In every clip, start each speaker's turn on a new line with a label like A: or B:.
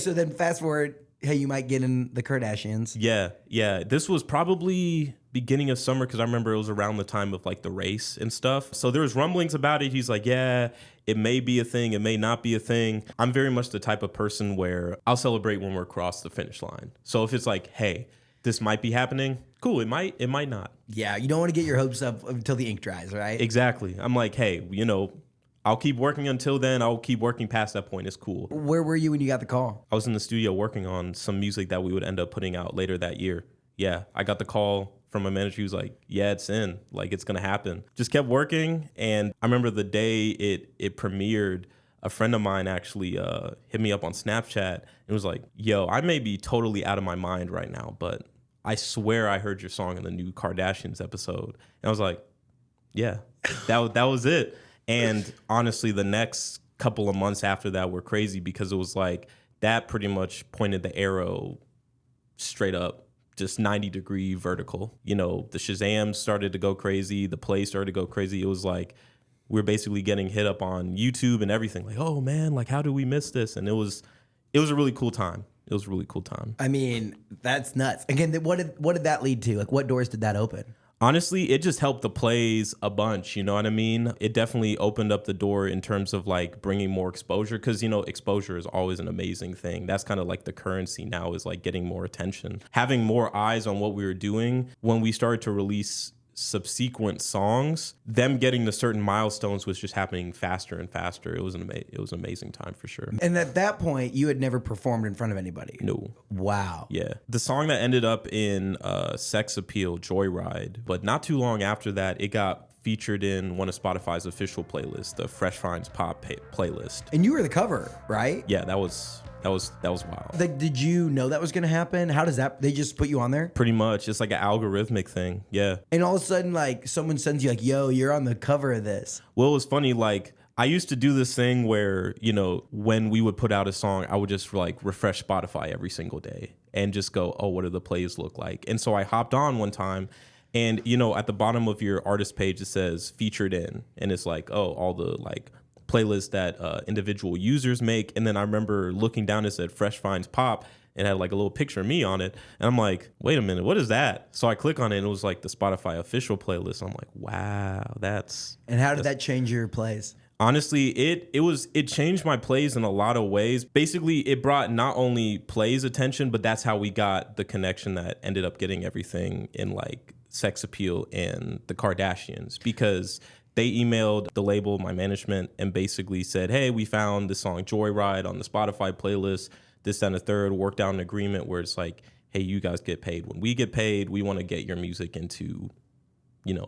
A: So then fast forward, hey, you might get in the Kardashians.
B: Yeah. This was probably beginning of summer because I remember it was around the time of like the race and stuff. So there was rumblings about it. He's like, yeah, it may be a thing. It may not be a thing. I'm very much the type of person where I'll celebrate when we're across the finish line. So if it's like, hey, this might be happening, cool. It might not.
A: Yeah, you don't want to get your hopes up until the ink dries, right?
B: Exactly. I'm like, hey, I'll keep working until then. I'll keep working past that point. It's cool.
A: Where were you when you got the call?
B: I was in the studio working on some music that we would end up putting out later that year. Yeah, I got the call from my manager. He was like, yeah, it's in. Like, it's going to happen. Just kept working. And I remember the day it premiered, a friend of mine actually hit me up on Snapchat and was like, yo, I may be totally out of my mind right now, but I swear I heard your song in the new Kardashians episode. And I was like, yeah, that was it. And honestly, the next couple of months after that were crazy because it was like that pretty much pointed the arrow straight up, just 90-degree vertical. The Shazam started to go crazy. The play started to go crazy. It was like we were basically getting hit up on YouTube and everything. Like, oh, man, like, how do we miss this? And it was a really cool time. It was a really cool time.
A: I mean, that's nuts. Again, what did that lead to? Like, what doors did that open?
B: Honestly, it just helped the plays a bunch, you know what I mean? It definitely opened up the door in terms of like bringing more exposure because, exposure is always an amazing thing. That's kind of like the currency now is like getting more attention. Having more eyes on what we were doing when we started to release subsequent songs, them getting to certain milestones was just happening faster and faster. It was an amazing time for sure.
A: And at that point, you had never performed in front of anybody?
B: No.
A: Wow.
B: Yeah. The song that ended up in Sex Appeal, Joyride, but not too long after that, it got featured in one of Spotify's official playlists, the Fresh Finds Pop playlist.
A: And you were the cover, right?
B: Yeah, that was wild.
A: Like, did you know that was going to happen? How does that, they just put you on there?
B: Pretty much. It's like an algorithmic thing. Yeah.
A: And all of a sudden, like, someone sends you like, yo, you're on the cover of this.
B: Well, it was funny. Like, I used to do this thing where, when we would put out a song, I would just like refresh Spotify every single day and just go, oh, what do the plays look like? And so I hopped on one time and, at the bottom of your artist page, it says featured in. And it's like, oh, all the like playlists that individual users make. And then I remember looking down, it said Fresh Finds Pop and had like a little picture of me on it. And I'm like, wait a minute, what is that? So I click on it and it was like the Spotify official playlist. I'm like, wow, that's...
A: And how did that change your plays?
B: Honestly, it changed my plays in a lot of ways. Basically, it brought not only plays attention, but that's how we got the connection that ended up getting everything in like Sex Appeal and the Kardashians, because they emailed the label, my management, and basically said, hey, we found the song Joyride on the Spotify playlist, this, that, and the third, worked out an agreement where it's like, hey, you guys get paid. When we get paid, we want to get your music into,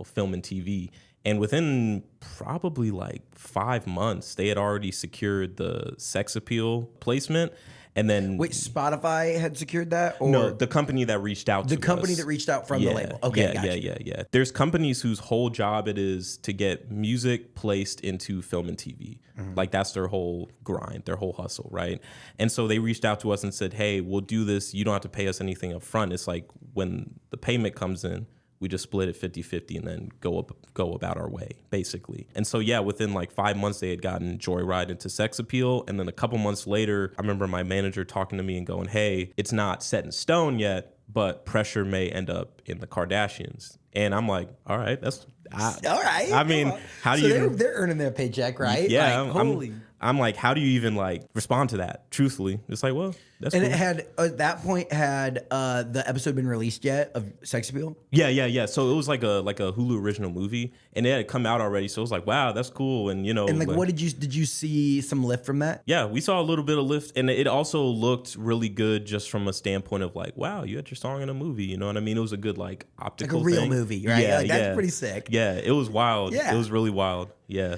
B: film and TV. And within probably like 5 months, they had already secured the Sex Appeal placement. And then... Wait,
A: Spotify had secured that? Or
B: no, the company that reached out to us.
A: The company that reached out from the label. Okay, gotcha.
B: Yeah. There's companies whose whole job it is to get music placed into film and TV. Mm-hmm. Like, that's their whole grind, their whole hustle, right? And so they reached out to us and said, hey, we'll do this. You don't have to pay us anything up front. It's like when the payment comes in, we just split it 50-50 and then go about our way, basically. And so, yeah, within like 5 months, they had gotten Joyride into Sex Appeal. And then a couple months later, I remember my manager talking to me and going, hey, it's not set in stone yet, but pressure may end up in the Kardashians. And I'm like, all right, that's...
A: all right.
B: I mean, how do
A: you... They're earning their paycheck, right?
B: Yeah.
A: Like,
B: I'm like, how do you even like respond to that? Truthfully, it's like, well, that's
A: and
B: cool.
A: It had at that point had the episode been released yet of Sex Appeal?
B: Yeah. So it was like a Hulu original movie, and it had come out already. So it was like, wow, that's cool. And
A: and like what did you see some lift from that?
B: Yeah, we saw a little bit of lift, and it also looked really good just from a standpoint of like, wow, you had your song in a movie. You know what I mean? It was a good like optical,
A: like a real
B: thing.
A: movie, right?
B: Yeah,
A: like, that's pretty sick.
B: Yeah, it was wild.
A: Yeah.
B: It was really wild. Yeah.